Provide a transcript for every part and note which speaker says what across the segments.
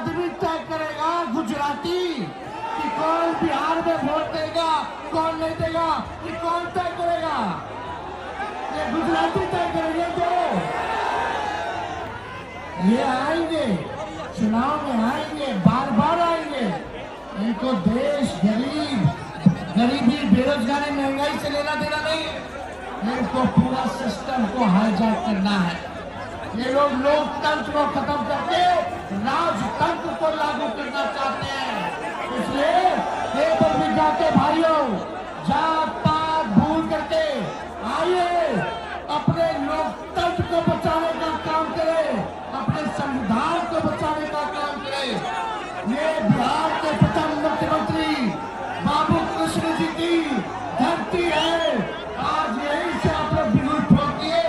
Speaker 1: आदमी तय करेगा गुजराती कि कौन बिहार में वोट देगा कौन नहीं देगा, ये कौन तय करेगा? ये गुजराती तय करेंगे। तो ये आएंगे, चुनाव में आएंगे, बार बार आएंगे। इनको देश, गरीबी, बेरोजगारी, महंगाई से लेना देना नहीं। इनको पूरा सिस्टम को हाईजैक करना है। ये लोग लोकतंत्र को खत्म करके राजतंत्र को लागू करना चाहते हैं। इसलिए पेपर में जाके भाइयों, जात पात भूल करके आइए, अपने लोकतंत्र को बचाने का काम करें, अपने संविधान को बचाने का काम करें। ये बिहार के प्रथम मुख्यमंत्री बाबू कृष्ण जी की धरती है। आज यही से आप लोग बिल्कुल ठोकिए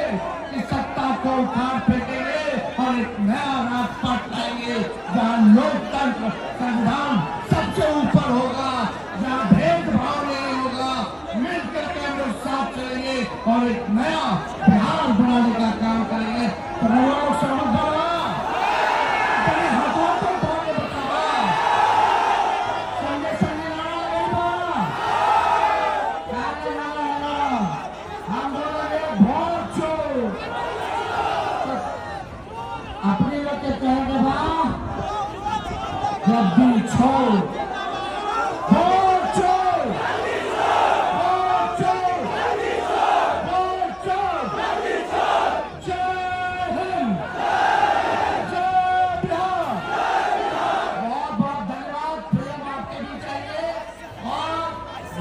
Speaker 1: कि सत्ता को उखाड़ फेंकेंगे और एक नया राजपथ लाएंगे जहां लोकतंत्र, संविधान सबसे ऊपर होगा, जहां भेदभाव नहीं होगा, मिलकर के हम लोग साथ चलेंगे और एक नया बिहार बनाने का काम करेंगे। तो लोग सहमत होगा? हाथों पर धोने बतावा संजय संजय हम बोलेंगे वोट चोर। अपने लोग के कहेंगे बा जब भी छोड़ वोट चोर, वोट चोर, वोट चोर। जय हिंद, जय बिहार। बहुत बहुत धन्यवाद। प्रेम आपके बीच आइए और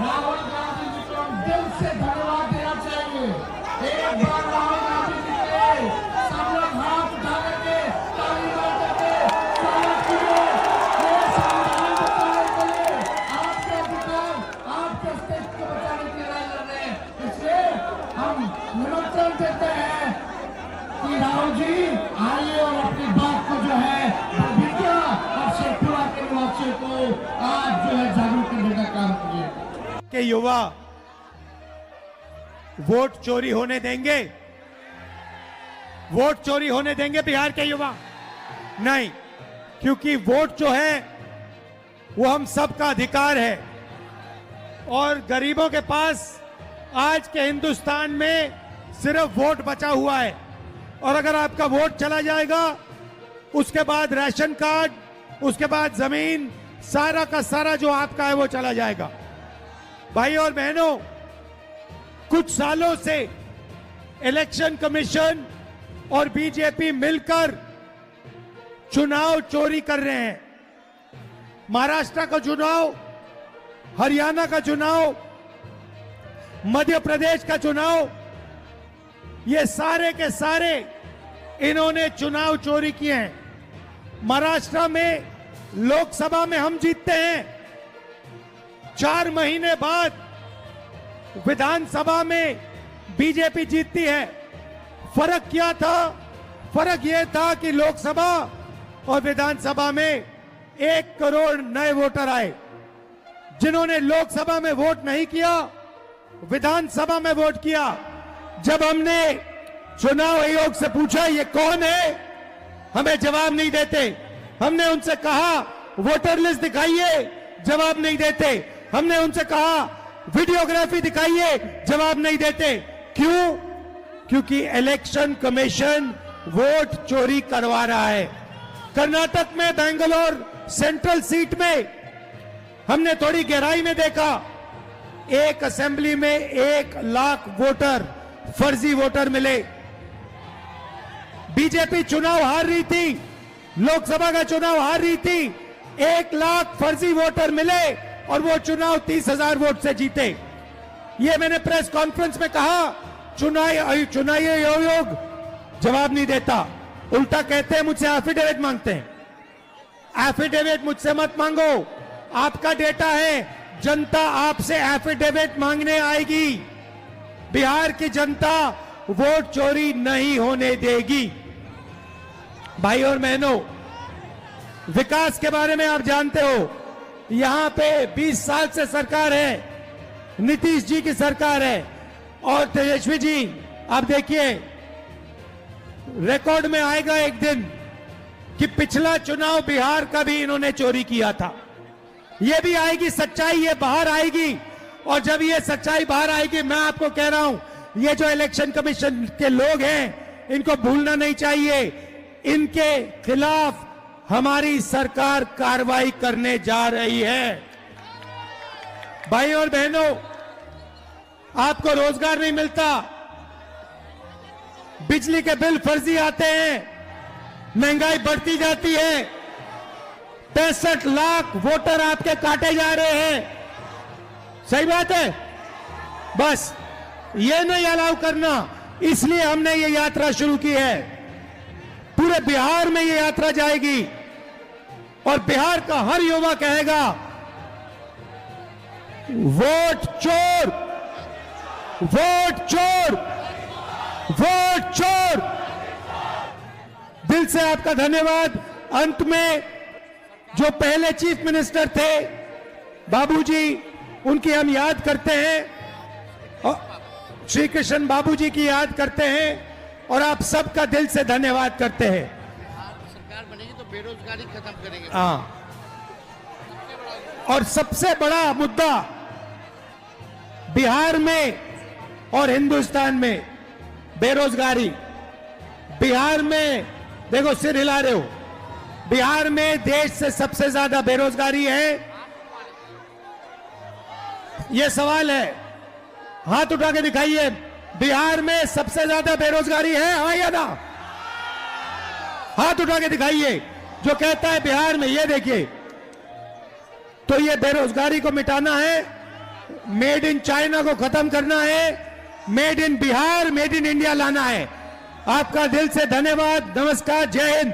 Speaker 1: राहुल गांधी जी को हम दिल से धन्यवाद देना चाहेंगे। एक बार राहुल गांधी जी के सब लोग हाथ उठा करके ताली मार करके स्वागत कीजिए। ये संविधान बचाने के लिए, आपके अधिकार, आपके अस्तित्व को बचाने की लड़ाई लड़ रहे हैं। इसलिए हम निमंत्रण देते हैं कि राहुल जी आइए और अपनी बात को जो है विद्या और शेखपुरा के निवासियों को आज जो है जागरूक करने का काम करिए।
Speaker 2: के युवा वोट चोरी होने देंगे? वोट चोरी होने देंगे बिहार के युवा? नहीं, क्योंकि वोट जो है वो हम सबका अधिकार है और गरीबों के पास आज के हिंदुस्तान में सिर्फ वोट बचा हुआ है। और अगर आपका वोट चला जाएगा, उसके बाद राशन कार्ड, उसके बाद जमीन, सारा का सारा जो आपका है वो चला जाएगा। भाई और बहनों, कुछ सालों से इलेक्शन कमीशन और बीजेपी मिलकर चुनाव चोरी कर रहे हैं। महाराष्ट्र का चुनाव, हरियाणा का चुनाव, मध्य प्रदेश का चुनाव, ये सारे के सारे इन्होंने चुनाव चोरी किए हैं। महाराष्ट्र में लोकसभा में हम जीतते हैं, 4 महीने बाद विधानसभा में बीजेपी जीतती है। फर्क क्या था? फर्क यह था कि लोकसभा और विधानसभा में 1 करोड़ नए वोटर आए। जिन्होंने लोकसभा में वोट नहीं किया, विधानसभा में वोट किया। जब हमने चुनाव आयोग से पूछा ये कौन है, हमें जवाब नहीं देते। हमने उनसे कहा वोटर लिस्ट दिखाइए, जवाब नहीं देते। हमने उनसे कहा वीडियोग्राफी दिखाइए, जवाब नहीं देते। क्यों? क्योंकि इलेक्शन कमीशन वोट चोरी करवा रहा है। कर्नाटक में बेंगलोर सेंट्रल सीट में हमने थोड़ी गहराई में देखा, एक असेंबली में 1 लाख वोटर, फर्जी वोटर मिले। बीजेपी चुनाव हार रही थी, लोकसभा का चुनाव हार रही थी, 1 लाख फर्जी वोटर मिले और वो चुनाव 30,000 वोट से जीते। ये मैंने प्रेस कॉन्फ्रेंस में कहा। चुनाव आयोग जवाब नहीं देता, उल्टा कहते हैं मुझसे एफिडेविट मांगते हैं। एफिडेविट मुझसे मत मांगो, आपका डेटा है, जनता आपसे एफिडेविट मांगने आएगी। बिहार की जनता वोट चोरी नहीं होने देगी। भाई और बहनों, विकास के बारे में आप जानते हो, यहां पे 20 साल से सरकार है, नीतीश जी की सरकार है और तेजस्वी जी, आप देखिए रिकॉर्ड में आएगा एक दिन कि पिछला चुनाव बिहार का भी इन्होंने चोरी किया था। ये भी आएगी सच्चाई, ये बाहर आएगी। और जब ये सच्चाई बाहर आएगी, मैं आपको कह रहा हूं, ये जो इलेक्शन कमीशन के लोग हैं, इनको भूलना नहीं चाहिए। इनके खिलाफ हमारी सरकार कार्रवाई करने जा रही है। भाई और बहनों, आपको रोजगार नहीं मिलता, बिजली के बिल फर्जी आते हैं, महंगाई बढ़ती जाती है, 65 लाख वोटर आपके काटे जा रहे हैं। सही बात है? बस ये नहीं अलाउ करना, इसलिए हमने ये यात्रा शुरू की है। पूरे बिहार में ये यात्रा जाएगी और बिहार का हर युवा कहेगा, वोट चोर, वोट चोर, वोट चोर। दिल से आपका धन्यवाद। अंत में जो पहले चीफ मिनिस्टर थे बाबूजी, उनकी हम याद करते हैं और श्री कृष्ण बाबूजी की याद करते हैं और आप सबका दिल से धन्यवाद करते हैं।
Speaker 3: सरकार बनेगी तो बेरोजगारी खत्म करेंगे।
Speaker 2: हाँ, और सबसे बड़ा मुद्दा बिहार में और हिंदुस्तान में बेरोजगारी। बिहार में देखो, सिर हिला रहे हो, बिहार में देश से सबसे ज्यादा बेरोजगारी है। यह सवाल है, हाथ उठा के दिखाइए, बिहार में सबसे ज्यादा बेरोजगारी है, हाँ या ना? हाथ उठा के दिखाइए जो कहता है बिहार में। ये देखिए, तो ये बेरोजगारी को मिटाना है, मेड इन चाइना को खत्म करना है, made in Bihar, made in India लाना है। आपका दिल से धन्यवाद। नमस्कार, जय हिंद।